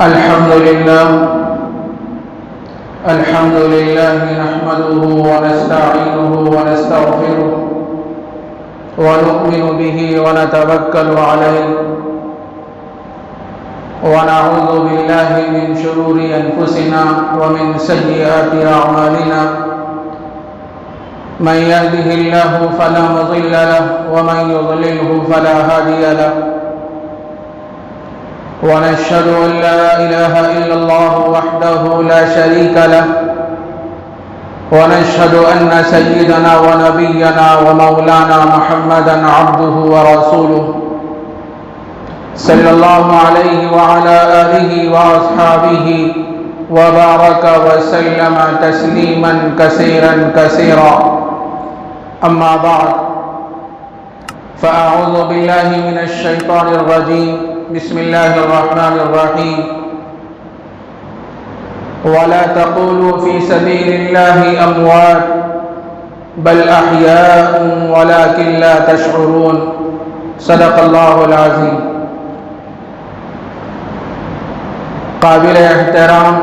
الحمد لله نحمده ونستعينه ونستغفره ونؤمن به ونتوكل عليه ونعوذ بالله من شرور أنفسنا ومن سيئات أعمالنا من يهده الله فلا مضل له ومن يضلله فلا هادي له ونشهد أن لا إله إلا الله وحده لا شريك له ونشهد أن سيدنا ونبينا ومولانا محمدا عبده ورسوله صلى الله عليه وعلى آله وأصحابه وبارك وسلم تسليما كثيرا كثيرا أما بعد فأعوذ بالله من الشيطان الرجيم بسم الله الرحمن الرحيم ولا تقولوا في سبيل الله أموات بل أحياء ولكن لا تشعرون صدق الله العظيم. قابل احترام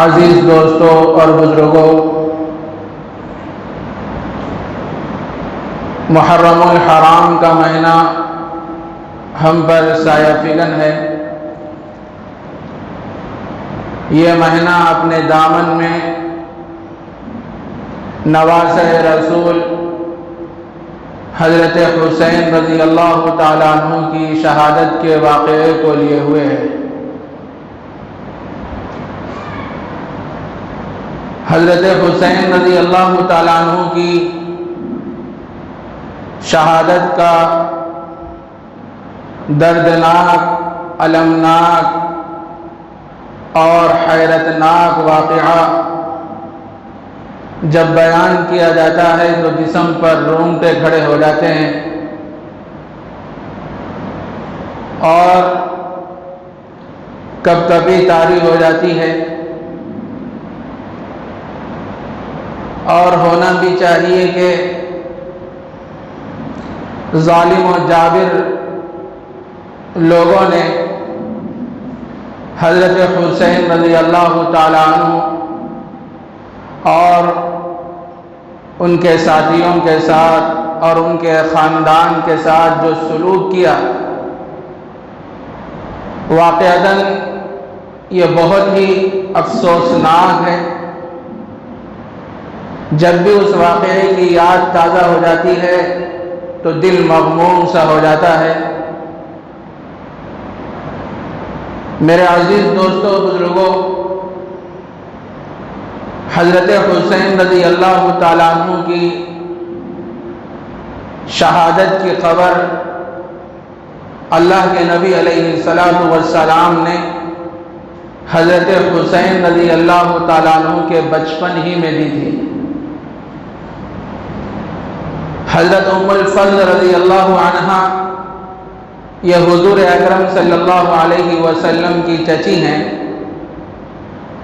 عزیز دوستوں اور بزرگوں، محرم الحرام کا مہینہ ہم پر سایہ فگن ہے۔ یہ مہینہ اپنے دامن میں نواسہ رسول حضرت حسین رضی اللہ تعالیٰ عنہ کی شہادت کے واقعے کو لیے ہوئے ہے۔ حضرت حسین رضی اللہ تعالیٰ عنہ کی شہادت کا دردناک، المناک اور حیرتناک واقعہ جب بیان کیا جاتا ہے تو جسم پر رونگٹے کھڑے ہو جاتے ہیں اور کب کبھی طاری ہو جاتی ہے، اور ہونا بھی چاہیے کہ ظالم و جابر لوگوں نے حضرت حسین رضی اللہ تعالیٰ عنہ اور ان کے ساتھیوں کے ساتھ اور ان کے خاندان کے ساتھ جو سلوک کیا، واقعتاً یہ بہت ہی افسوسناک ہے۔ جب بھی اس واقعے کی یاد تازہ ہو جاتی ہے تو دل مغموم سا ہو جاتا ہے۔ میرے عزیز دوستوں، بزرگوں، حضرت حسین رضی اللہ تعالیٰ عنہ کی شہادت کی خبر اللہ کے نبی علیہ السلام نے حضرت حسین رضی اللہ تعالیٰ عنہ کے بچپن ہی میں دی تھی۔ حضرت ام الفضل رضی اللہ عنہا یہ حضور اکرم صلی اللہ علیہ وسلم کی چچی ہیں۔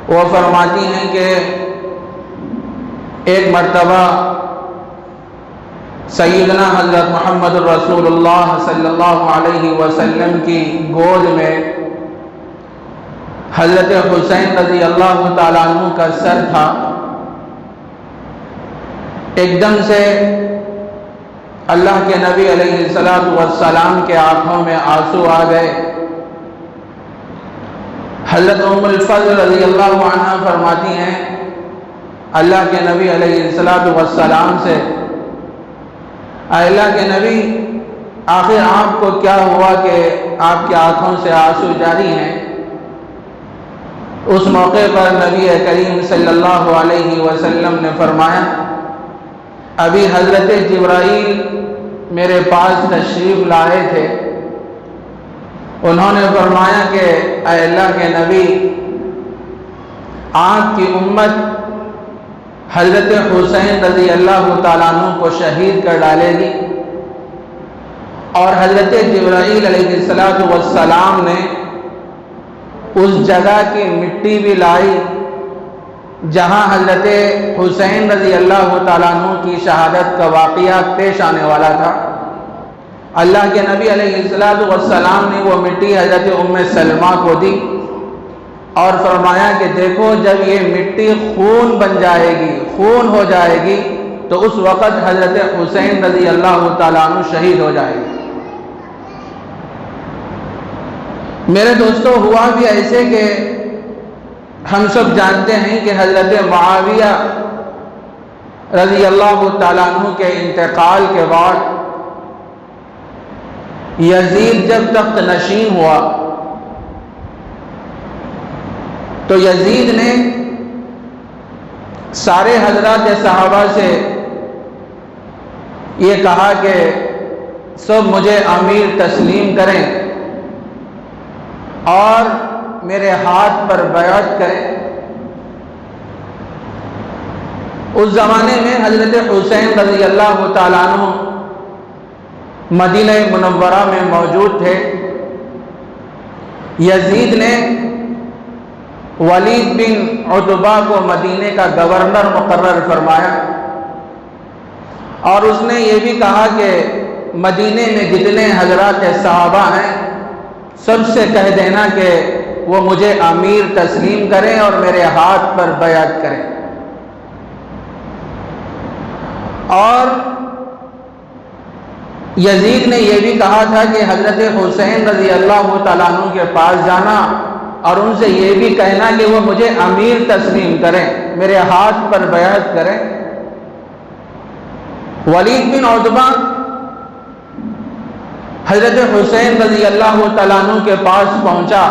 وہ فرماتی ہیں کہ ایک مرتبہ سیدنا حضرت محمد رسول اللہ صلی اللہ علیہ وسلم کی گود میں حضرت حسین رضی اللہ تعالیٰ عنہ کا سر تھا۔ ایک دم سے اللہ کے نبی علیہ السلام کے آنکھوں میں آنسو آ گئے۔ حضرت ام الفضل رضی اللہ عنہ فرماتی ہیں اللہ کے نبی علیہ السلام سے، اے اللہ کے نبی، آخر آپ کو کیا ہوا کہ آپ کی آنکھوں سے آنسو جاری ہیں؟ اس موقع پر نبی کریم صلی اللہ علیہ وسلم نے فرمایا، ابھی حضرت جبرائیل میرے پاس تشریف لائے تھے، انہوں نے فرمایا کہ اے اللہ کے نبی، آپ کی امت حضرت حسین رضی اللہ تعالیٰ عنہ کو شہید کر ڈالے گی، اور حضرت جبرائیل علیہ السلام نے اس جگہ کی مٹی بھی لائی جہاں حضرت حسین رضی اللہ تعالیٰ عنہ کی شہادت کا واقعہ پیش آنے والا تھا۔ اللہ کے نبی علیہ السلام نے وہ مٹی حضرت ام سلمہ کو دی اور فرمایا کہ دیکھو جب یہ مٹی خون بن جائے گی، خون ہو جائے گی، تو اس وقت حضرت حسین رضی اللہ تعالیٰ عنہ شہید ہو جائے گے۔ میرے دوستو، ہوا بھی ایسے کہ ہم سب جانتے ہیں کہ حضرت معاویہ رضی اللہ تعالیٰ عنہ کے انتقال کے بعد یزید جب تخت نشین ہوا تو یزید نے سارے حضرات صحابہ سے یہ کہا کہ سب مجھے امیر تسلیم کریں اور میرے ہاتھ پر بیعت کریں۔ اس زمانے میں حضرت حسین رضی اللہ تعالیٰ عنہ مدینہ منورہ میں موجود تھے۔ یزید نے ولید بن عتبہ کو مدینے کا گورنر مقرر فرمایا اور اس نے یہ بھی کہا کہ مدینے میں جتنے حضرات صحابہ ہیں سب سے کہہ دینا کہ وہ مجھے امیر تسلیم کریں اور میرے ہاتھ پر بیعت کریں۔ اور یزید نے یہ بھی کہا تھا کہ حضرت حسین رضی اللہ تعالیٰ عنہ کے پاس جانا اور ان سے یہ بھی کہنا کہ وہ مجھے امیر تسلیم کریں، میرے ہاتھ پر بیعت کریں۔ ولید بن عتبہ حضرت حسین رضی اللہ تعالیٰ عنہ کے پاس پہنچا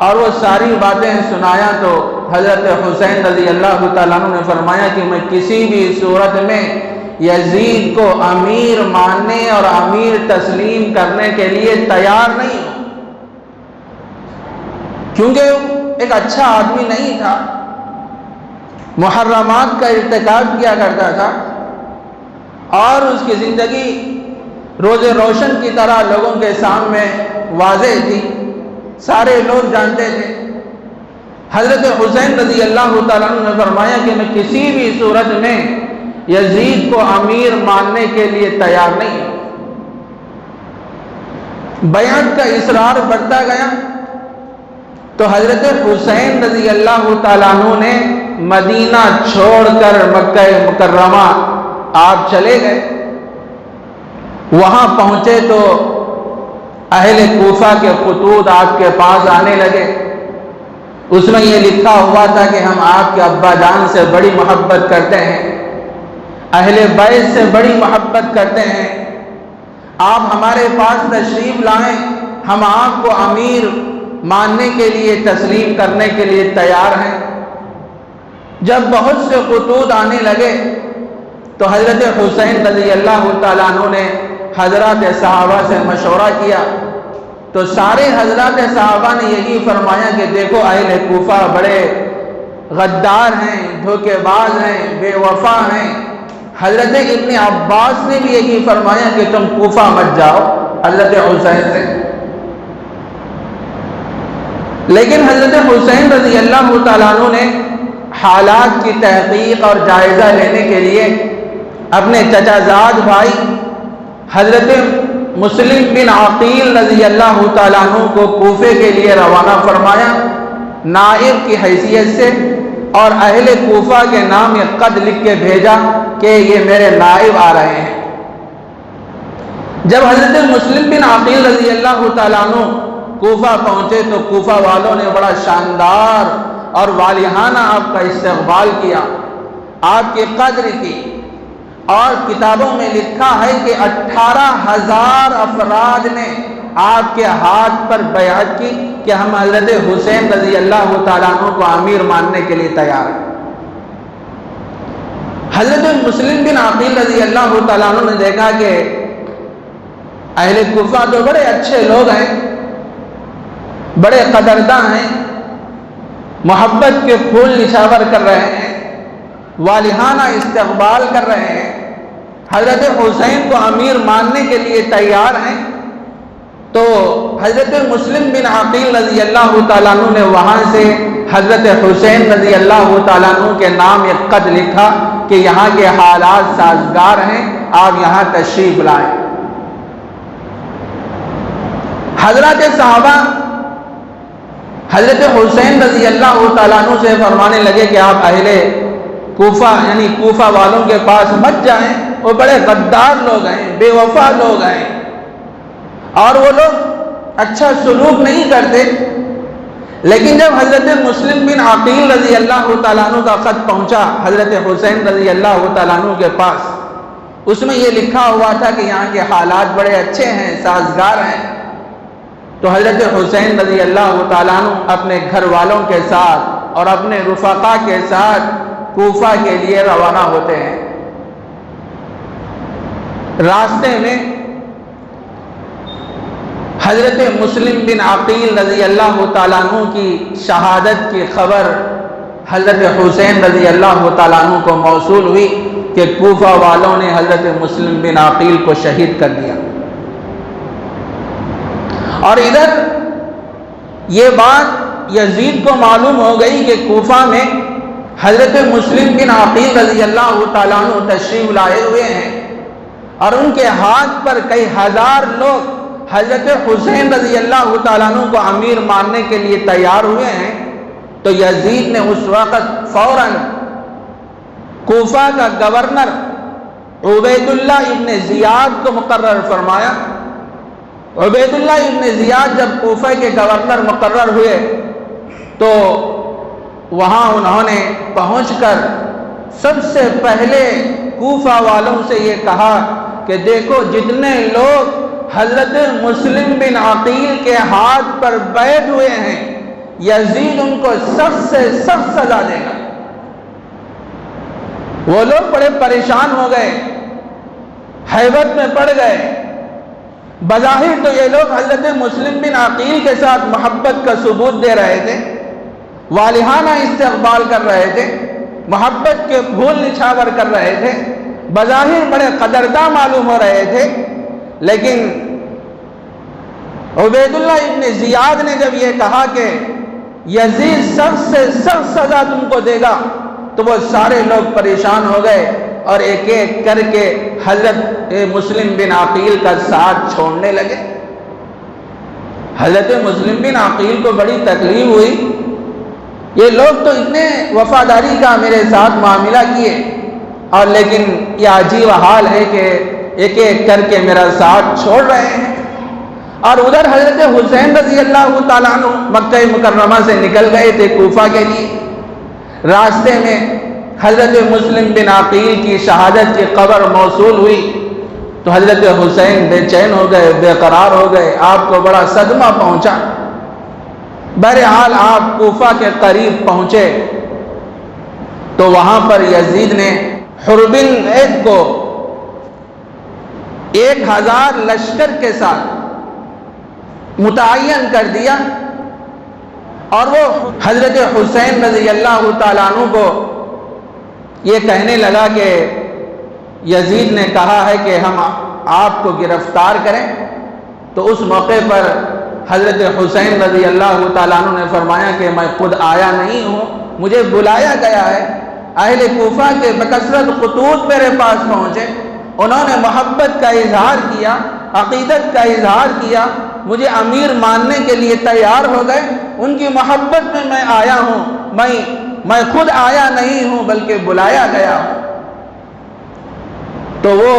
اور وہ ساری باتیں سنایا تو حضرت حسین رضی اللہ تعالیٰ عنہ نے فرمایا کہ میں کسی بھی صورت میں یزید کو امیر ماننے اور امیر تسلیم کرنے کے لیے تیار نہیں ہوں، کیونکہ ایک اچھا آدمی نہیں تھا، محرمات کا ارتکاب کیا کرتا تھا اور اس کی زندگی روز روشن کی طرح لوگوں کے سامنے واضح تھی، سارے لوگ جانتے تھے۔ حضرت حسین رضی اللہ تعالیٰ عنہ نے فرمایا کہ میں کسی بھی صورت میں یزید کو امیر ماننے کے لیے تیار نہیں ہوں۔ بیعت کا اصرار بڑھتا گیا تو حضرت حسین رضی اللہ تعالیٰ عنہ نے مدینہ چھوڑ کر مکہ مکرمہ آپ چلے گئے۔ وہاں پہنچے تو اہل کوفہ کے خطوط آپ کے پاس آنے لگے، اس میں یہ لکھا ہوا تھا کہ ہم آپ کے ابا جان سے بڑی محبت کرتے ہیں، اہل بیت سے بڑی محبت کرتے ہیں، آپ ہمارے پاس تشریف لائیں، ہم آپ کو امیر ماننے کے لیے تسلیم کرنے کے لیے تیار ہیں۔ جب بہت سے خطوط آنے لگے تو حضرت حسین رضی اللہ تعالیٰ عنہ نے حضرات صحابہ سے مشورہ کیا تو سارے حضرات صحابہ نے یہی فرمایا کہ دیکھو اہل کوفہ بڑے غدار ہیں، دھوکے باز ہیں، بے وفا ہیں۔ حضرت ابن عباس نے بھی یہی فرمایا کہ تم کوفہ مت جاؤ حضرت حسین سے۔ لیکن حضرت حسین رضی اللہ تعالیٰ عنہ نے حالات کی تحقیق اور جائزہ لینے کے لیے اپنے چچا زاد بھائی حضرت مسلم بن عقیل رضی اللہ تعالیٰ عنہ کو کوفے کے لیے روانہ فرمایا نائب کی حیثیت سے، اور اہل کوفہ کے نام یہ خط لکھ کے بھیجا کہ یہ میرے نائب آ رہے ہیں۔ جب حضرت مسلم بن عقیل رضی اللہ تعالیٰ عنہ کوفہ پہنچے تو کوفہ والوں نے بڑا شاندار اور والہانہ آپ کا استقبال کیا، آپ کی قدر کی، اور کتابوں میں لکھا ہے کہ 18,000 افراد نے آپ کے ہاتھ پر بیعت کی کہ ہم حضرت حسین رضی اللہ تعالیٰ عنہ کو امیر ماننے کے لیے تیار ہیں۔ حضرت مسلم بن عقیل رضی اللہ تعالیٰ عنہ نے دیکھا کہ اہل کوفہ تو بڑے اچھے لوگ ہیں، بڑے قدرداں ہیں، محبت کے پھول نچھاور کر رہے ہیں، والہانہ استقبال کر رہے ہیں، حضرت حسین کو امیر ماننے کے لیے تیار ہیں۔ تو حضرت مسلم بن عقیل رضی اللہ تعالیٰ عنہ نے وہاں سے حضرت حسین رضی اللہ تعالیٰ عنہ کے نام ایک خط لکھا کہ یہاں کے حالات سازگار ہیں، آپ یہاں تشریف لائیں۔ حضرات صحابہ حضرت حسین رضی اللہ تعالیٰ عنہ سے فرمانے لگے کہ آپ اہل کوفہ یعنی کوفہ والوں کے پاس مت جائیں، وہ بڑے غدار لوگ ہیں، بے وفا لوگ ہیں، اور وہ لوگ اچھا سلوک نہیں کرتے۔ لیکن جب حضرت مسلم بن عقیل رضی اللہ تعالیٰ عنہ کا خط پہنچا حضرت حسین رضی اللہ تعالیٰ عنہ کے پاس، اس میں یہ لکھا ہوا تھا کہ یہاں کے حالات بڑے اچھے ہیں، سازگار ہیں، تو حضرت حسین رضی اللہ تعالیٰ عنہ اپنے گھر والوں کے ساتھ اور اپنے رفقا کے ساتھ کوفہ کے لیے روانہ ہوتے ہیں۔ راستے میں حضرت مسلم بن عقیل رضی اللہ تعالیٰ عنہ کی شہادت کی خبر حضرت حسین رضی اللہ تعالیٰ عنہ کو موصول ہوئی کہ کوفہ والوں نے حضرت مسلم بن عقیل کو شہید کر دیا۔ اور ادھر یہ بات یزید کو معلوم ہو گئی کہ کوفہ میں حضرت مسلم بن عقیل رضی اللہ تعالیٰ عنہ تشریف لائے ہوئے ہیں، اور ان کے ہاتھ پر کئی ہزار لوگ حضرت حسین رضی اللہ تعالیٰ عنہ کو امیر ماننے کے لیے تیار ہوئے ہیں۔ تو یزید نے اس وقت فوراً کوفہ کا گورنر عبید اللہ ابن زیاد کو مقرر فرمایا۔ عبید اللہ ابن زیاد جب کوفہ کے گورنر مقرر ہوئے تو وہاں انہوں نے پہنچ کر سب سے پہلے کوفہ والوں سے یہ کہا کہ دیکھو جتنے لوگ حضرت مسلم بن عقیل کے ہاتھ پر بیٹھ ہوئے ہیں، یزید ان کو سخت سے سخت سزا دے گا۔ وہ لوگ بڑے پریشان ہو گئے، ہیبت میں پڑ گئے۔ بظاہر تو یہ لوگ حضرت مسلم بن عقیل کے ساتھ محبت کا ثبوت دے رہے تھے، والہانہ استقبال کر رہے تھے، محبت کے پھول نچھاور کر رہے تھے، بظاہر بڑے قدرداں معلوم ہو رہے تھے۔ لیکن عبید اللہ ابن زیاد نے جب یہ کہا کہ یزید سخت سے سخت سزا تم کو دے گا، تو وہ سارے لوگ پریشان ہو گئے اور ایک ایک کر کے حضرت مسلم بن عقیل کا ساتھ چھوڑنے لگے۔ حضرت مسلم بن عقیل کو بڑی تکلیف ہوئی، یہ لوگ تو اتنے وفاداری کا میرے ساتھ معاملہ کیے، اور لیکن یہ عجیب حال ہے کہ ایک ایک کر کے میرا ساتھ چھوڑ رہے ہیں۔ اور ادھر حضرت حسین رضی اللہ تعالیٰ عنہ مکہ مکرمہ سے نکل گئے تھے کوفہ کے لیے۔ راستے میں حضرت مسلم بن عقیل کی شہادت کی خبر موصول ہوئی تو حضرت حسین بے چین ہو گئے، بے قرار ہو گئے، آپ کو بڑا صدمہ پہنچا۔ بہرحال آپ کوفہ کے قریب پہنچے تو وہاں پر یزید نے حر بن عید کو 1000 لشکر کے ساتھ متعین کر دیا، اور وہ حضرت حسین رضی اللہ تعالیٰ عنہ کو یہ کہنے لگا کہ یزید نے کہا ہے کہ ہم آپ کو گرفتار کریں۔ تو اس موقع پر حضرت حسین رضی اللہ تعالیٰ عنہ نے فرمایا کہ میں خود آیا نہیں ہوں، مجھے بلایا گیا ہے۔ اہل کوفہ کے بکثرت خطوط میرے پاس پہنچے، انہوں نے محبت کا اظہار کیا، عقیدت کا اظہار کیا، مجھے امیر ماننے کے لیے تیار ہو گئے، ان کی محبت میں آیا ہوں، میں خود آیا نہیں ہوں بلکہ بلایا گیا ہوں۔ تو وہ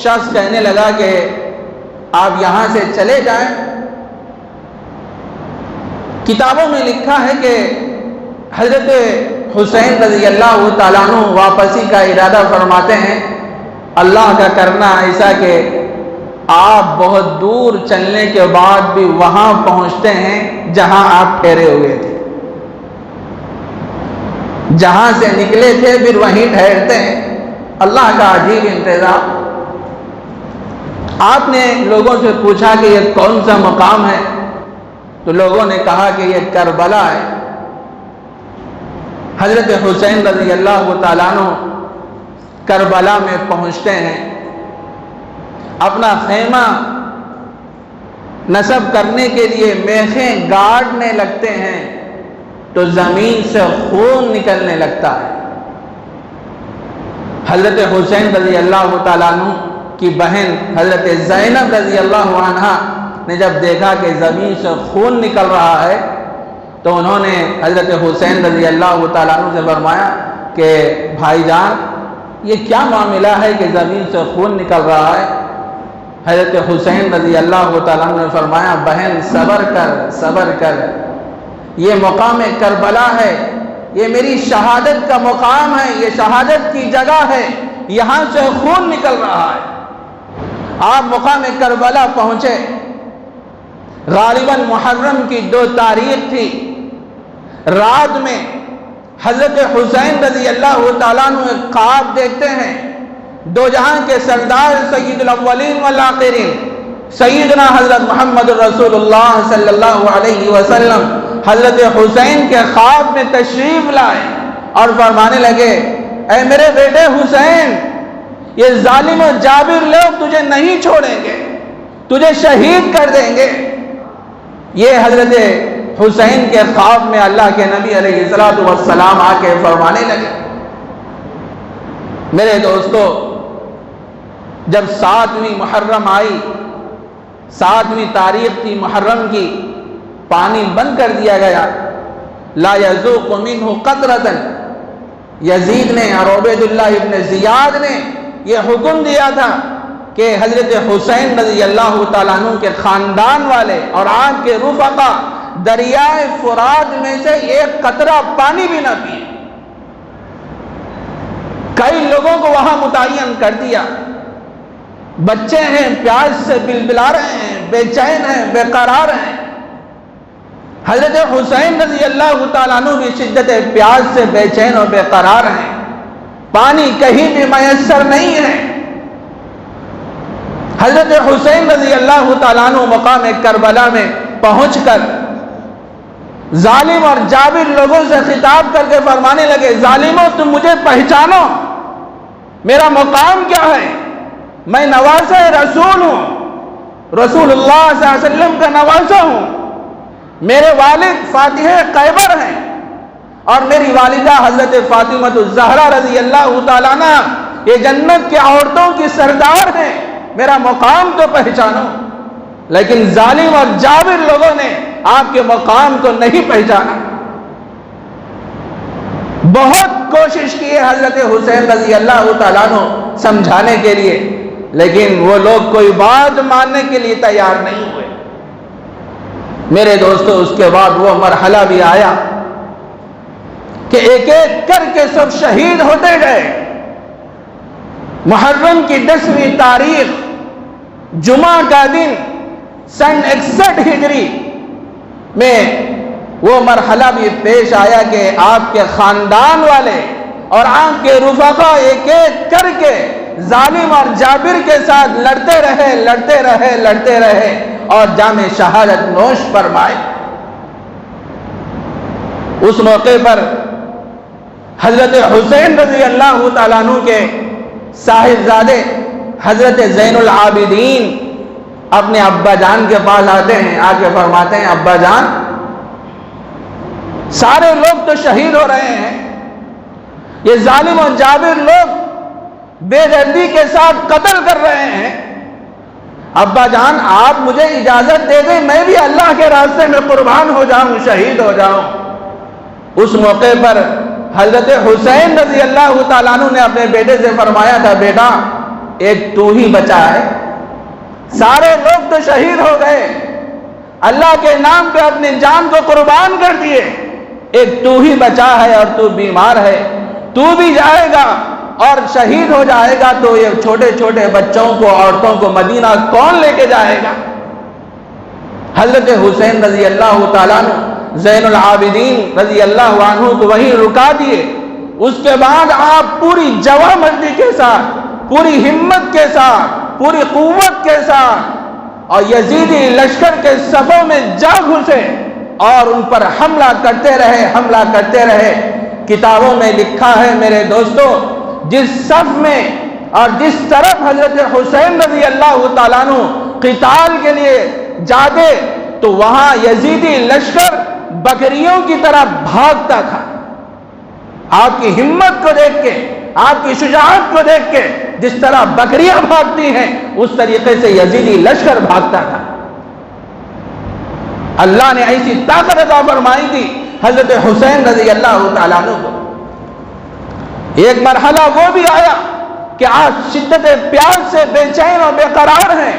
شخص کہنے لگا کہ آپ یہاں سے چلے جائیں۔ کتابوں میں لکھا ہے کہ حضرت حسین رضی اللہ تعالیٰ عنہ واپسی کا ارادہ فرماتے ہیں، اللہ کا کرنا ایسا کہ آپ بہت دور چلنے کے بعد بھی وہاں پہنچتے ہیں جہاں آپ ٹھہرے ہوئے تھے، جہاں سے نکلے تھے پھر وہیں ٹھہرتے ہیں۔ اللہ کا عجیب انتظام۔ آپ نے لوگوں سے پوچھا کہ یہ کون سا مقام ہے، تو لوگوں نے کہا کہ یہ کربلا ہے۔ حضرت حسین رضی اللہ تعالیٰ عنہ کربلا میں پہنچتے ہیں، اپنا خیمہ نصب کرنے کے لیے میخیں گاڑنے لگتے ہیں تو زمین سے خون نکلنے لگتا ہے۔ حضرت حسین رضی اللہ تعالیٰ عنہ کی بہن حضرت زینب رضی اللہ عنہا نے جب دیکھا کہ زمین سے خون نکل رہا ہے تو انہوں نے حضرت حسین رضی اللہ تعالیٰ عنہ سے فرمایا کہ بھائی جان یہ کیا معاملہ ہے کہ زمین سے خون نکل رہا ہے؟ حضرت حسین رضی اللہ تعالیٰ عنہ نے فرمایا بہن صبر کر، یہ مقام کربلا ہے، یہ میری شہادت کا مقام ہے، یہ شہادت کی جگہ ہے، یہاں سے خون نکل رہا ہے۔ آپ مقام کربلا پہنچے، غالباً محرم کی 2 تاریخ تھی، رات میں حضرت حسین رضی اللہ تعالیٰ عنہ ایک خواب دیکھتے ہیں، دو جہاں کے سردار سید الاولین والآخرین سیدنا حضرت محمد رسول اللہ صلی اللہ علیہ وسلم حضرت حسین کے خواب میں تشریف لائے اور فرمانے لگے اے میرے بیٹے حسین، یہ ظالم و جابر لوگ تجھے نہیں چھوڑیں گے، تجھے شہید کر دیں گے۔ یہ حضرت حسین کے خواب میں اللہ کے نبی علیہ السلام آ کے فرمانے لگے۔ میرے دوستو، جب 7ویں محرم آئی، 7ویں تاریخ تھی محرم کی، پانی بند کر دیا گیا، لا یذوق منہ قطرۃ، یزید نے اور عبید اللہ ابن زیاد نے یہ حکم دیا تھا کہ حضرت حسین رضی اللہ تعالیٰ عنہ کے خاندان والے اور آپ کے رفقا دریائے فرات میں سے ایک قطرہ پانی بھی نہ پیے۔ کئی لوگوں کو وہاں متعین کر دیا، بچے ہیں پیاس سے بلبلا رہے ہیں، بے چین ہیں، بے قرار ہیں۔ حضرت حسین رضی اللہ تعالیٰ عنہ بھی شدت پیاس سے بے چین اور بے قرار ہیں، پانی کہیں بھی میسر نہیں ہے۔ حضرت حسین رضی اللہ تعالیٰ عنہ مقام کربلا میں پہنچ کر ظالم اور جابر لوگوں سے خطاب کر کے فرمانے لگے ظالموں تم مجھے پہچانو، میرا مقام کیا ہے؟ میں نواسہ رسول ہوں، رسول اللہ صلی اللہ علیہ وسلم کا نواسہ ہوں، میرے والد فاتح خیبر ہیں اور میری والدہ حضرت فاطمہ الزہرا رضی اللہ تعالیٰ عنہ یہ جنت کے عورتوں کی سردار ہیں، میرا مقام تو پہچانو۔ لیکن ظالم اور جابر لوگوں نے آپ کے مقام کو نہیں پہچانا۔ بہت کوشش کی ہے حضرت حسین رضی اللہ تعالیٰ عنہ سمجھانے کے لیے، لیکن وہ لوگ کوئی بات ماننے کے لیے تیار نہیں ہوئے۔ میرے دوستو، اس کے بعد وہ مرحلہ بھی آیا کہ ایک ایک کر کے سب شہید ہوتے گئے۔ محرم کی 10ویں تاریخ جمعہ کا دن سن 61 ہجری میں وہ مرحلہ بھی پیش آیا کہ آپ کے خاندان والے اور آپ کے رفقا ایک ایک کر کے ظالم اور جابر کے ساتھ لڑتے رہے اور جام شہادت نوش فرمائے۔ اس موقع پر حضرت حسین رضی اللہ تعالیٰ عنہ کے صاحبزادے حضرت زین العابدین اپنے ابا جان کے پاس آتے ہیں، آ کے فرماتے ہیں ابا جان سارے لوگ تو شہید ہو رہے ہیں، یہ ظالم اور جابر لوگ بے دردی کے ساتھ قتل کر رہے ہیں، ابا جان آپ مجھے اجازت دے دیں میں بھی اللہ کے راستے میں قربان ہو جاؤں، شہید ہو جاؤں۔ اس موقع پر حضرت حسین رضی اللہ تعالیٰ عنہ نے اپنے بیٹے سے فرمایا تھا بیٹا ایک تو ہی بچا ہے، سارے لوگ تو شہید ہو گئے، اللہ کے نام پہ اپنی جان کو قربان کر دیے، ایک تو ہی بچا ہے اور تو بیمار ہے، تو بھی جائے گا اور شہید ہو جائے گا تو یہ چھوٹے چھوٹے بچوں کو عورتوں کو مدینہ کون لے کے جائے گا؟ حضرت حسین رضی اللہ تعالیٰ عنہ زین العابدین رضی اللہ عنہ کو وہیں رکا دیے۔ اس کے بعد آپ پوری جوامردی کے ساتھ، پوری ہمت کے ساتھ، پوری قوت کے ساتھ اور یزیدی لشکر کے صفوں میں جا گھسے اور ان پر حملہ کرتے رہے۔ کتابوں میں لکھا ہے میرے دوستو، جس صف میں اور جس طرف حضرت حسین رضی اللہ تعالیٰ عنہ قتال کے لیے جاتے تو وہاں یزیدی لشکر بکریوں کی طرح بھاگتا تھا۔ آپ کی ہمت کو دیکھ کے، آپ کی شجاعت کو دیکھ کے جس طرح بکریاں بھاگتی ہیں اس طریقے سے یزیدی لشکر بھاگتا تھا۔ اللہ نے ایسی طاقت عطا فرمائی تھی حضرت حسین رضی اللہ تعالیٰ عنہ کو۔ ایک مرحلہ وہ بھی آیا کہ آج شدت پیاس سے بے چین اور بے قرار ہیں،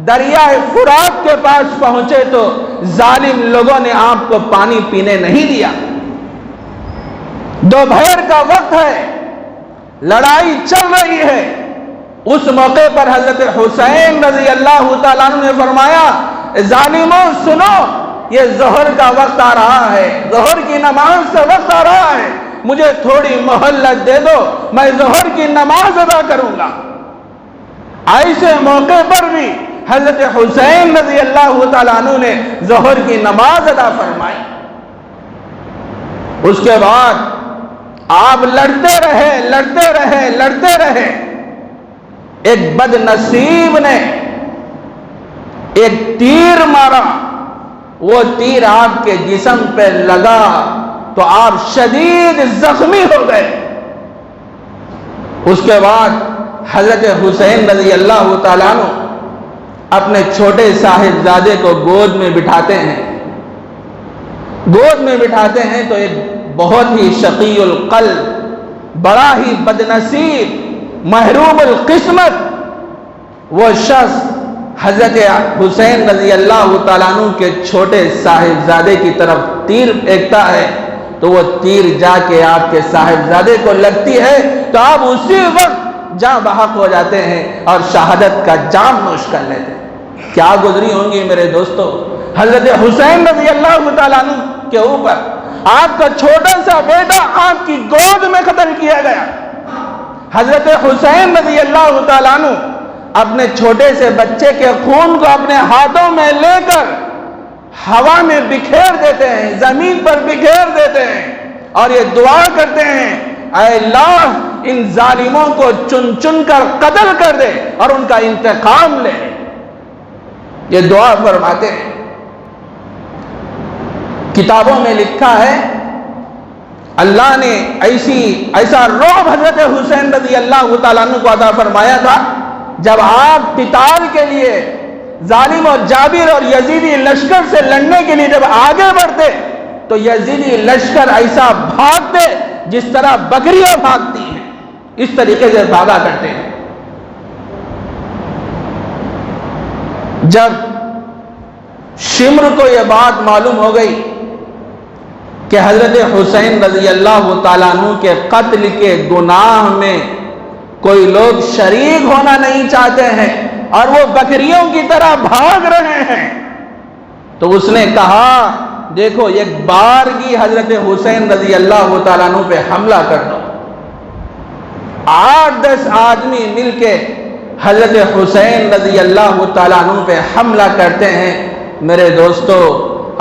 دریائے فرات کے پاس پہنچے تو ظالم لوگوں نے آپ کو پانی پینے نہیں دیا۔ دوپہر کا وقت ہے، لڑائی چل رہی ہے، اس موقع پر حضرت حسین رضی اللہ تعالیٰ عنہ نے فرمایا ظالموں سنو، یہ ظہر کا وقت آ رہا ہے، ظہر کی نماز کا وقت آ رہا ہے، مجھے تھوڑی مہلت دے دو، میں ظہر کی نماز ادا کروں گا۔ ایسے موقع پر بھی حضرت حسین رضی اللہ تعالیٰ عنہ نے ظہر کی نماز ادا فرمائی۔ اس کے بعد آپ لڑتے رہے، ایک بد نصیب نے ایک تیر مارا، وہ تیر آپ کے جسم پہ لگا تو آپ شدید زخمی ہو گئے۔ اس کے بعد حضرت حسین رضی اللہ تعالیٰ عنہ اپنے چھوٹے صاحبزادے کو گود میں بٹھاتے ہیں تو ایک بہت ہی شقی القلب، بڑا ہی بد نصیب، محروم القسمت وہ شخص حضرت حسین رضی اللہ تعالیٰ عنہ کے چھوٹے صاحبزادے کی طرف تیر پھینکتا ہے تو وہ تیر جا کے آپ کے صاحبزادے کو لگتی ہے تو آپ اسی وقت جاں بحق ہو جاتے ہیں اور شہادت کا جام نوش کر لیتے ہیں۔ کیا گزری ہوں گی میرے دوستو حضرت حسین رضی اللہ تعالیٰ عنہ کے اوپر۔ آپ کا چھوٹا سا بیٹا آپ کی گود میں قتل کیا گیا۔ حضرت حسین رضی اللہ تعالیٰ عنہ اپنے چھوٹے سے بچے کے خون کو اپنے ہاتھوں میں لے کر ہوا میں بکھیر دیتے ہیں، زمین پر بکھیر دیتے ہیں اور یہ دعا کرتے ہیں اے اللہ ان ظالموں کو چن چن کر قتل کر دے اور ان کا انتقام لے۔ یہ دعا فرماتے ہیں۔ کتابوں میں لکھا ہے اللہ نے ایسا رعب حضرت حسین رضی اللہ تعالیٰ عنہ کو عطا فرمایا تھا، جب آپ قتال کے لیے ظالم اور جابر اور یزیدی لشکر سے لڑنے کے لیے جب آگے بڑھتے تو یزیدی لشکر ایسا بھاگتے جس طرح بکریاں بھاگتی ہیں، اس طریقے سے بھاگا کرتے ہیں۔ جب شمر کو یہ بات معلوم ہو گئی کہ حضرت حسین رضی اللہ تعالیٰ عنہ کے قتل کے گناہ میں کوئی لوگ شریک ہونا نہیں چاہتے ہیں اور وہ بکریوں کی طرح بھاگ رہے ہیں، تو اس نے کہا دیکھو ایک بارگی حضرت حسین رضی اللہ تعالیٰ عنہ پہ حملہ کر دو۔ 8-10 آدمی مل کے حضرت حسین رضی اللہ تعالیٰ عنہ پہ حملہ کرتے ہیں۔ میرے دوستو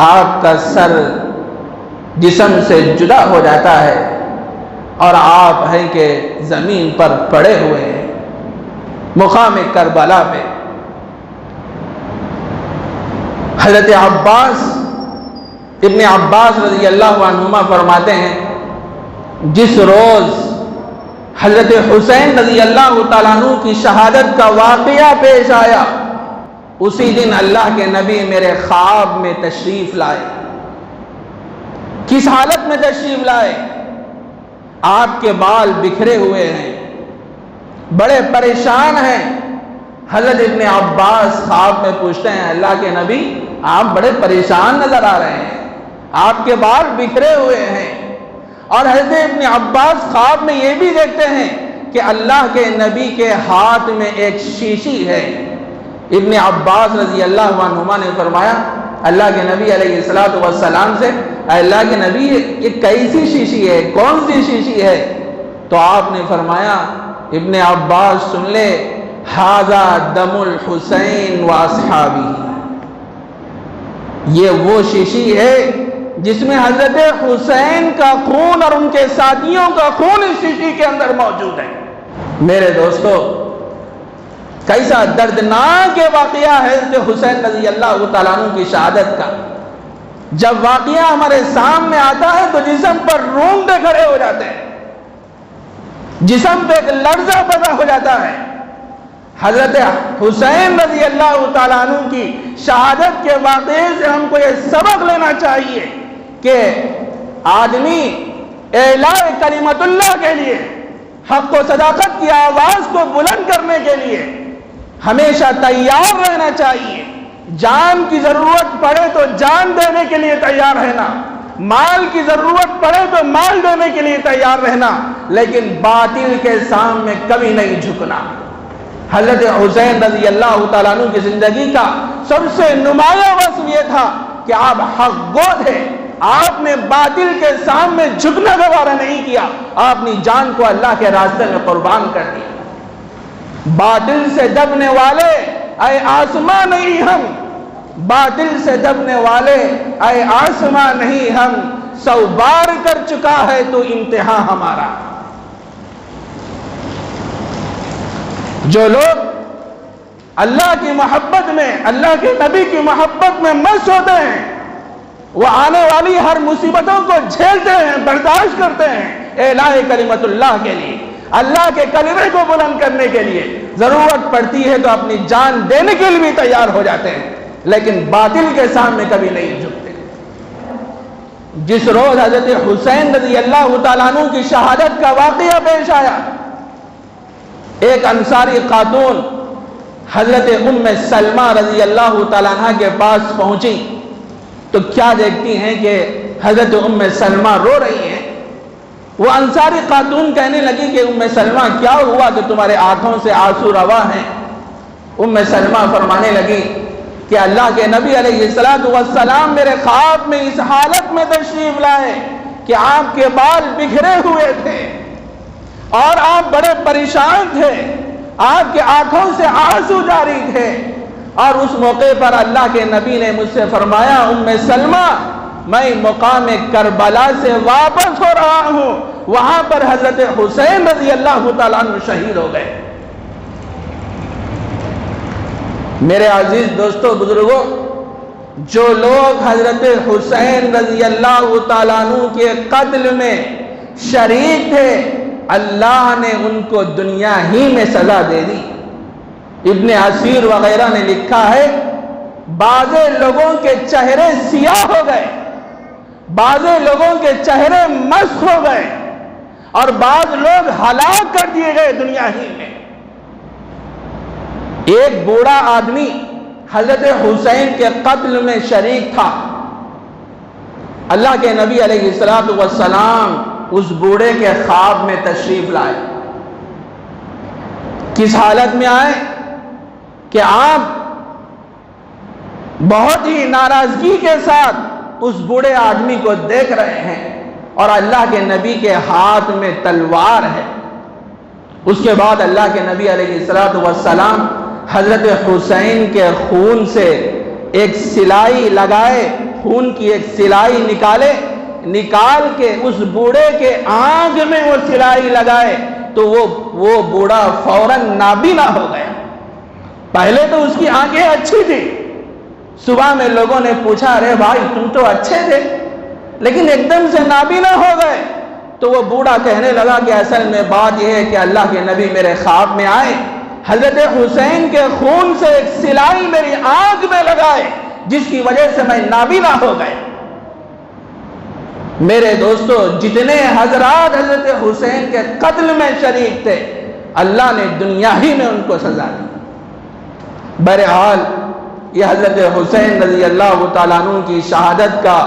آپ کا سر جسم سے جدا ہو جاتا ہے اور آپ ہیں کہ زمین پر پڑے ہوئے ہیں مقام کربلا پہ۔ حضرت ابن عباس رضی اللہ عنہما فرماتے ہیں جس روز حضرت حسین رضی اللہ تعالیٰ عنہ کی شہادت کا واقعہ پیش آیا اسی دن اللہ کے نبی میرے خواب میں تشریف لائے۔ کس حالت میں تشریف لائے؟ آپ کے بال بکھرے ہوئے ہیں، بڑے پریشان ہیں۔ حضرت ابن عباس خواب میں پوچھتے ہیں اللہ کے نبی آپ بڑے پریشان نظر آ رہے ہیں، آپ کے بال بکھرے ہوئے ہیں۔ اور حضرت ابن عباس خواب میں یہ بھی دیکھتے ہیں کہ اللہ کے نبی کے ہاتھ میں ایک شیشی ہے۔ ابن عباس رضی اللہ عنہما نے فرمایا اللہ کے نبی علیہ السلام سے اللہ کے نبی یہ کیسی شیشی ہے، کون سی شیشی ہے؟ تو آپ نے فرمایا ابن عباس سن لے ھذا دم الحسین واصحابہ، یہ وہ شیشی ہے جس میں حضرت حسین کا خون اور ان کے ساتھیوں کا خون اس شیشی کے اندر موجود ہے۔ میرے دوستو کیسا دردناک واقعہ ہے حضرت حسین رضی اللہ تعالیٰ عنہ کی شہادت کا۔ جب واقعہ ہمارے سامنے آتا ہے تو جسم پر رونگٹے کھڑے ہو جاتے ہیں، جسم پہ ایک لرزہ پیدا ہو جاتا ہے۔ حضرت حسین رضی اللہ تعالیٰ عنہ کی شہادت کے واقعے سے ہم کو یہ سبق لینا چاہیے کہ آدمی اعلاء کلمت اللہ کے لیے، حق و صداقت کی آواز کو بلند کرنے کے لیے ہمیشہ تیار رہنا چاہیے۔ جان کی ضرورت پڑے تو جان دینے کے لیے تیار رہنا، مال کی ضرورت پڑے تو مال دینے کے لیے تیار رہنا، لیکن باطل کے سامنے کبھی نہیں جھکنا۔ حضرت حسین رضی اللہ تعالیٰ عنہ کی زندگی کا سب سے نمایاں وصف یہ تھا کہ آپ حق گو تھے، آپ نے باطل کے سامنے جھکنا گوارا نہیں کیا، آپ اپنی جان کو اللہ کے راستے میں قربان کر دیا۔ باطل سے دبنے والے اے آسماں نہیں ہم، باطل سے دبنے والے اے آسماں نہیں ہم، 100 بار کر چکا ہے تو انتہا ہمارا۔ جو لوگ اللہ کی محبت میں، اللہ کے نبی کی محبت میں مست ہوتے ہیں، وہ آنے والی ہر مصیبتوں کو جھیلتے ہیں، برداشت کرتے ہیں اعلاء کلمت اللہ کے لیے، اللہ کے کلمے کو بلند کرنے کے لیے۔ ضرورت پڑتی ہے تو اپنی جان دینے کے لیے بھی تیار ہو جاتے ہیں، لیکن باطل کے سامنے کبھی نہیں جھکتے۔ جس روز حضرت حسین رضی اللہ تعالیٰ عنہ کی شہادت کا واقعہ پیش آیا، ایک انصاری خاتون حضرت ام سلمہ رضی اللہ تعالیٰ عنہ کے پاس پہنچی تو کیا دیکھتی ہیں کہ حضرت ام سلمہ رو رہی ہیں۔ وہ انصاری خاتون کہنے لگی کہ ام سلمہ کیا ہوا کہ تمہارے آنکھوں سے آنسو روا ہیں؟ ام سلمہ فرمانے لگی کہ اللہ کے نبی علیہ السلام میرے خواب میں اس حالت میں تشریف لائے کہ آپ کے بال بکھرے ہوئے تھے اور آپ بڑے پریشان تھے، آپ کے آنکھوں سے آنسو جاری تھے، اور اس موقع پر اللہ کے نبی نے مجھ سے فرمایا ام سلمہ میں مقام کربلا سے واپس ہو رہا ہوں، وہاں پر حضرت حسین رضی اللہ تعالیٰ عنہ شہید ہو گئے۔ میرے عزیز دوستو بزرگوں، جو لوگ حضرت حسین رضی اللہ تعالیٰ عنہ کے قتل میں شریک تھے، اللہ نے ان کو دنیا ہی میں سزا دے دی۔ ابن اسیر وغیرہ نے لکھا ہے بعض لوگوں کے چہرے سیاہ ہو گئے، بعض لوگوں کے چہرے مسخ ہو گئے، اور بعض لوگ ہلاک کر دیے گئے دنیا ہی میں۔ ایک بوڑھا آدمی حضرت حسین کے قتل میں شریک تھا۔ اللہ کے نبی علیہ السلام اس بوڑھے کے خواب میں تشریف لائے۔ کس حالت میں آئے کہ آپ بہت ہی ناراضگی کے ساتھ اس بوڑھے آدمی کو دیکھ رہے ہیں، اور اللہ کے نبی کے ہاتھ میں تلوار ہے۔ اس کے بعد اللہ کے نبی علیہ السلام حضرت حسین کے خون سے ایک سلائی لگائے، خون کی ایک سلائی نکال کے اس بوڑھے کے آنکھ میں وہ سلائی لگائے تو وہ بوڑھا فوراً نابینا ہو گیا۔ پہلے تو اس کی آنکھیں اچھی تھی، صبح میں لوگوں نے پوچھا ارے بھائی تم تو اچھے تھے لیکن ایک دم سے نابینا ہو گئے، تو وہ بوڑھا کہنے لگا کہ اصل میں بات یہ ہے کہ اللہ کے نبی میرے خواب میں آئے، حضرت حسین کے خون سے ایک سلائی میری آنکھ میں لگائے جس کی وجہ سے میں نابینا ہو گئے۔ میرے دوستو، جتنے حضرات حضرت حسین کے قتل میں شریک تھے اللہ نے دنیا ہی میں ان کو سزا دی۔ بہرحال یہ حضرت حسین رضی اللہ تعالیٰ عنہ کی شہادت کا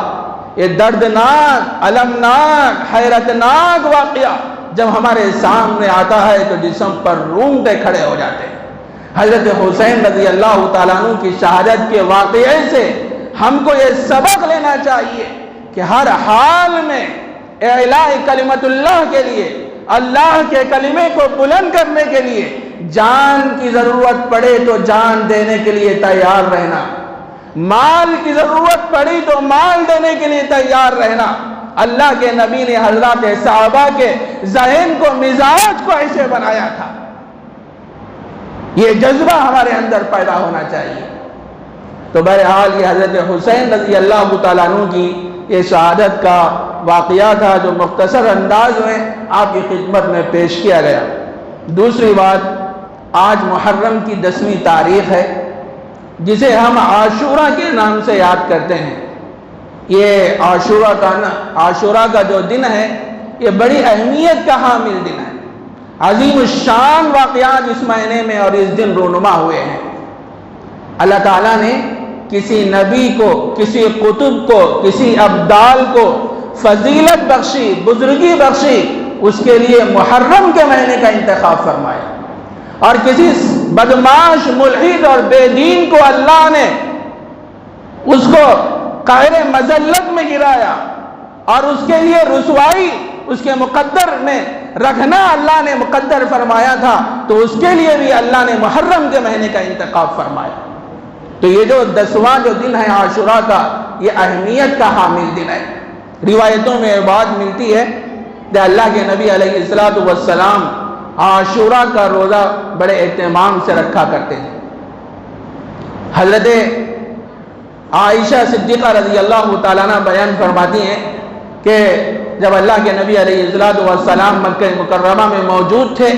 یہ دردناک، المناک، حیرتناک واقعہ جب ہمارے سامنے آتا ہے تو جسم پر رونگٹے کھڑے ہو جاتے ہیں۔ حضرت حسین رضی اللہ تعالیٰ عنہ کی شہادت کے واقعے سے ہم کو یہ سبق لینا چاہیے کہ ہر حال میں اعلاء کلمت اللہ کے لیے، اللہ کے کلمے کو بلند کرنے کے لیے جان کی ضرورت پڑے تو جان دینے کے لیے تیار رہنا، مال کی ضرورت پڑی تو مال دینے کے لیے تیار رہنا۔ اللہ کے نبی نے حضرات صحابہ کے ذہن کو، مزاج کو ایسے بنایا تھا۔ یہ جذبہ ہمارے اندر پیدا ہونا چاہیے۔ تو بہرحال یہ حضرت حسین رضی اللہ تعالیٰ عنہ کی یہ شہادت کا واقعہ تھا جو مختصر انداز میں آپ کی خدمت میں پیش کیا گیا۔ دوسری بات، آج محرم کی 10ویں تاریخ ہے، جسے ہم عاشورہ کے نام سے یاد کرتے ہیں۔ یہ عاشورہ کا جو دن ہے، یہ بڑی اہمیت کا حامل دن ہے۔ عظیم الشان واقعات اس مہینے میں اور اس دن رونما ہوئے ہیں۔ اللہ تعالیٰ نے کسی نبی کو، کسی قطب کو، کسی ابدال کو فضیلت بخشی، بزرگی بخشی، اس کے لیے محرم کے مہینے کا انتخاب فرمایا، اور کسی بدماش، ملحد اور بے دین کو اللہ نے اس کو قہر مذلت میں گرایا، اور اس کے لیے رسوائی اس کے مقدر میں رکھنا اللہ نے مقدر فرمایا تھا، تو اس کے لیے بھی اللہ نے محرم کے مہینے کا انتخاب فرمایا۔ تو یہ جو 10واں جو دن ہے عاشورہ کا، یہ اہمیت کا حامل دن ہے۔ روایتوں میں بات ملتی ہے کہ اللہ کے نبی علیہ السلام عاشورہ کا روزہ بڑے اہتمام سے رکھا کرتے تھے۔ حضرت عائشہ صدیقہ رضی اللہ تعالیٰ عنہ بیان فرماتی ہیں کہ جب اللہ کے نبی علیہ السلام مکہ مکرمہ میں موجود تھے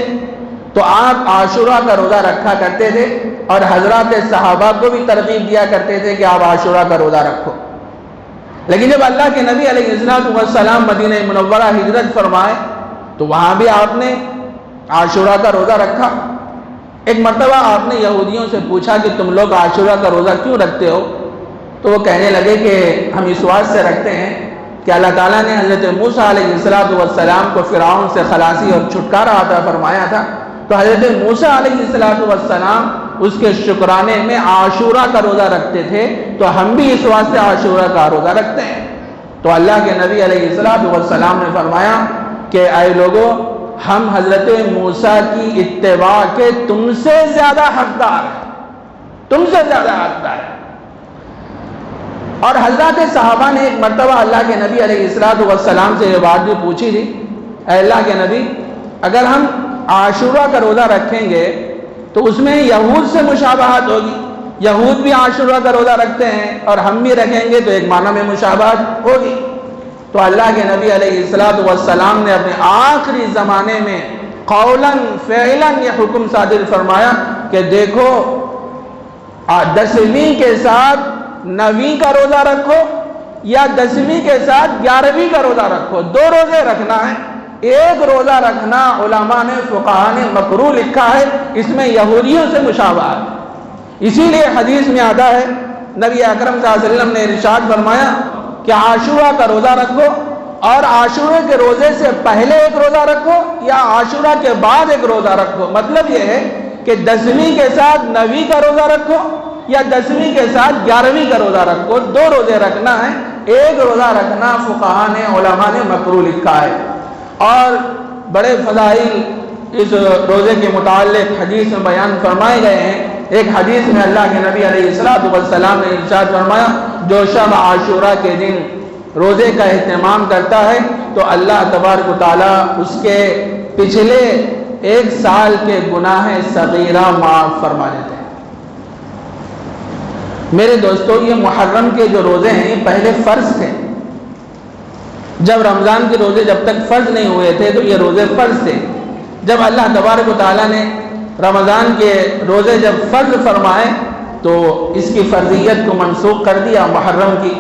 تو آپ عاشورہ کا روزہ رکھا کرتے تھے، اور حضرات صحابہ کو بھی ترغیب دیا کرتے تھے کہ آپ عاشورہ کا روزہ رکھو۔ لیکن جب اللہ کے نبی علیہ السلام مدینہ منورہ ہجرت فرمائے تو وہاں بھی آپ نے عاشورہ کا روزہ رکھا۔ ایک مرتبہ آپ نے یہودیوں سے پوچھا کہ تم لوگ عاشورہ کا روزہ کیوں رکھتے ہو؟ تو وہ کہنے لگے کہ ہم اس وجہ سے رکھتے ہیں کہ اللہ تعالیٰ نے حضرت موسیٰ علیہ السلام کو فرعون سے خلاصی اور چھٹکارا عطا فرمایا تھا، تو حضرت موسیٰ علیہ السلام اس کے شکرانے میں عاشورہ کا روزہ رکھتے تھے، تو ہم بھی اس واسطے عاشورہ کا روزہ رکھتے ہیں۔ تو اللہ کے نبی علیہ السلام نے فرمایا کہ اے لوگو، ہم حضرت موسیٰ کی اتباع کے تم سے زیادہ حقدار ہیں، تم سے زیادہ حقدار ہیں۔ اور حضرات صحابہ نے ایک مرتبہ اللہ کے نبی علیہ السلام سے یہ بات بھی پوچھی تھی، اے اللہ کے نبی، اگر ہم عاشورہ کا روزہ رکھیں گے تو اس میں یہود سے مشابہت ہوگی، یہود بھی عاشورہ کا روزہ رکھتے ہیں اور ہم بھی رکھیں گے تو ایک معنی میں مشابہت ہوگی۔ تو اللہ کے نبی علیہ السلام نے اپنے آخری زمانے میں قولاً فعلاً یہ حکم صادر فرمایا کہ دیکھو، 10ویں کے ساتھ 9ویں کا روزہ رکھو، یا 10ویں کے ساتھ 11ویں کا روزہ رکھو، 2 روزے رکھنا ہے۔ ایک روزہ رکھنا علماء نے، فقہاء نے مکروہ لکھا ہے، اس میں یہودیوں سے مشابہت۔ اسی لیے حدیث میں آتا ہے، نبی اکرم صلی اللہ علیہ وسلم نے ارشاد فرمایا کہ عاشورہ کا روزہ رکھو، اور عاشورہ کے روزے سے پہلے ایک روزہ رکھو یا عاشورہ کے بعد ایک روزہ رکھو۔ مطلب یہ ہے کہ 10ویں کے ساتھ 9ویں کا روزہ رکھو یا 10ویں کے ساتھ 11ویں کا روزہ رکھو، 2 روزے رکھنا ہے۔ ایک روزہ رکھنا فقہاء نے، علماء نے مکروہ لکھا ہے۔ اور بڑے فضائل اس روزے کے متعلق حدیث میں بیان فرمائے گئے ہیں۔ ایک حدیث میں اللہ کے نبی علیہ السلام نے ارشاد فرمایا، جو شب عاشورہ کے دن روزے کا اہتمام کرتا ہے تو اللہ تبارک و تعالیٰ اس کے پچھلے 1 سال کے گناہ صغیرہ معاف فرما دیتے ہیں۔ میرے دوستو، یہ محرم کے جو روزے ہیں یہ پہلے فرض تھے۔ جب رمضان کے روزے جب تک فرض نہیں ہوئے تھے تو یہ روزے فرض تھے۔ جب اللہ تبارک و تعالیٰ نے رمضان کے روزے جب فرض فرمائے تو اس کی فرضیت کو منسوخ کر دیا محرم کی۔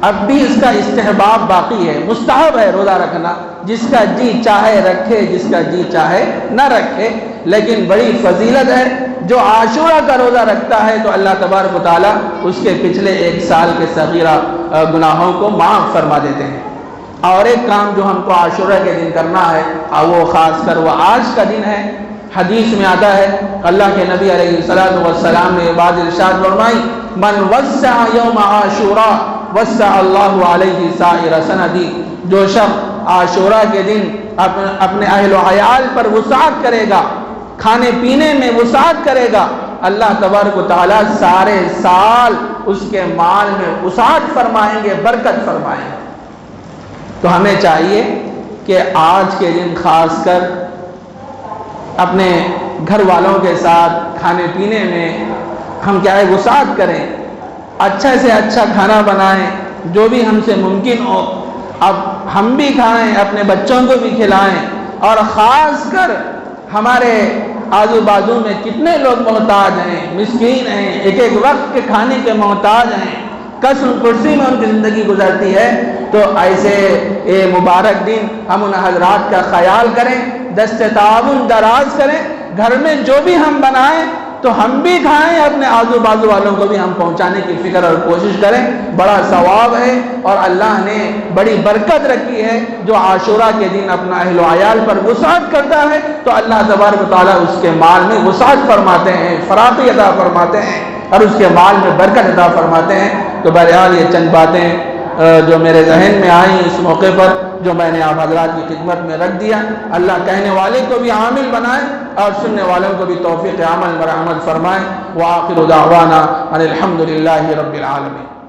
اب بھی اس کا استحباب باقی ہے، مستحب ہے روزہ رکھنا، جس کا جی چاہے رکھے، جس کا جی چاہے نہ رکھے، لیکن بڑی فضیلت ہے۔ جو عاشورہ کا روزہ رکھتا ہے تو اللہ تبارک و تعالیٰ اس کے پچھلے 1 سال کے صغیرہ گناہوں کو معاف فرما دیتے ہیں۔ اور ایک کام جو ہم کو عاشورہ کے دن کرنا ہے، وہ خاص کر وہ آج کا دن ہے۔ حدیث میں آتا ہے، اللہ کے نبی علیہ السلام نے بات ارشاد فرمائی، من وسع یوم عاشوراء وسع اللہ علیہ سائر سندی، جو شخص عاشورہ کے دن اپنے اہل و عیال پر وسعت کرے گا، کھانے پینے میں وسعت کرے گا، اللہ تبارک و تعالیٰ سارے سال اس کے مال میں وسعت فرمائیں گے، برکت فرمائیں گے۔ تو ہمیں چاہیے کہ آج کے دن خاص کر اپنے گھر والوں کے ساتھ کھانے پینے میں ہم کیا ہے وسعت کریں، اچھا سے اچھا کھانا بنائیں، جو بھی ہم سے ممکن ہو، اب ہم بھی کھائیں، اپنے بچوں کو بھی کھلائیں، اور خاص کر ہمارے آزو بازو میں کتنے لوگ محتاج ہیں، مسکین ہیں، ایک ایک وقت کے کھانے کے محتاج ہیں، قصر کرسی میں ان کی زندگی گزرتی ہے۔ تو ایسے مبارک دن ہم ان حضرات کا خیال کریں، دست تعاون دراز کریں، گھر میں جو بھی ہم بنائیں تو ہم بھی کھائیں، اپنے آزو بازو والوں کو بھی ہم پہنچانے کی فکر اور کوشش کریں۔ بڑا ثواب ہے اور اللہ نے بڑی برکت رکھی ہے۔ جو عاشورہ کے دن اپنا اہل و عیال پر وسعت کرتا ہے تو اللہ تبارک و تعالیٰ اس کے مال میں وسعت فرماتے ہیں، فراخی عطا فرماتے ہیں اور اس کے مال میں برکت عطا فرماتے ہیں۔ تو بہرحال یہ چند باتیں جو میرے ذہن میں آئیں اس موقع پر، جو میں نے آپ حضرات کی خدمت میں رکھ دیا، اللہ کہنے والے کو بھی عامل بنائے اور سننے والوں کو بھی توفیق عمل مرحمت فرمائے۔ وآخر دعوانا ان الحمد للہ رب العالمین۔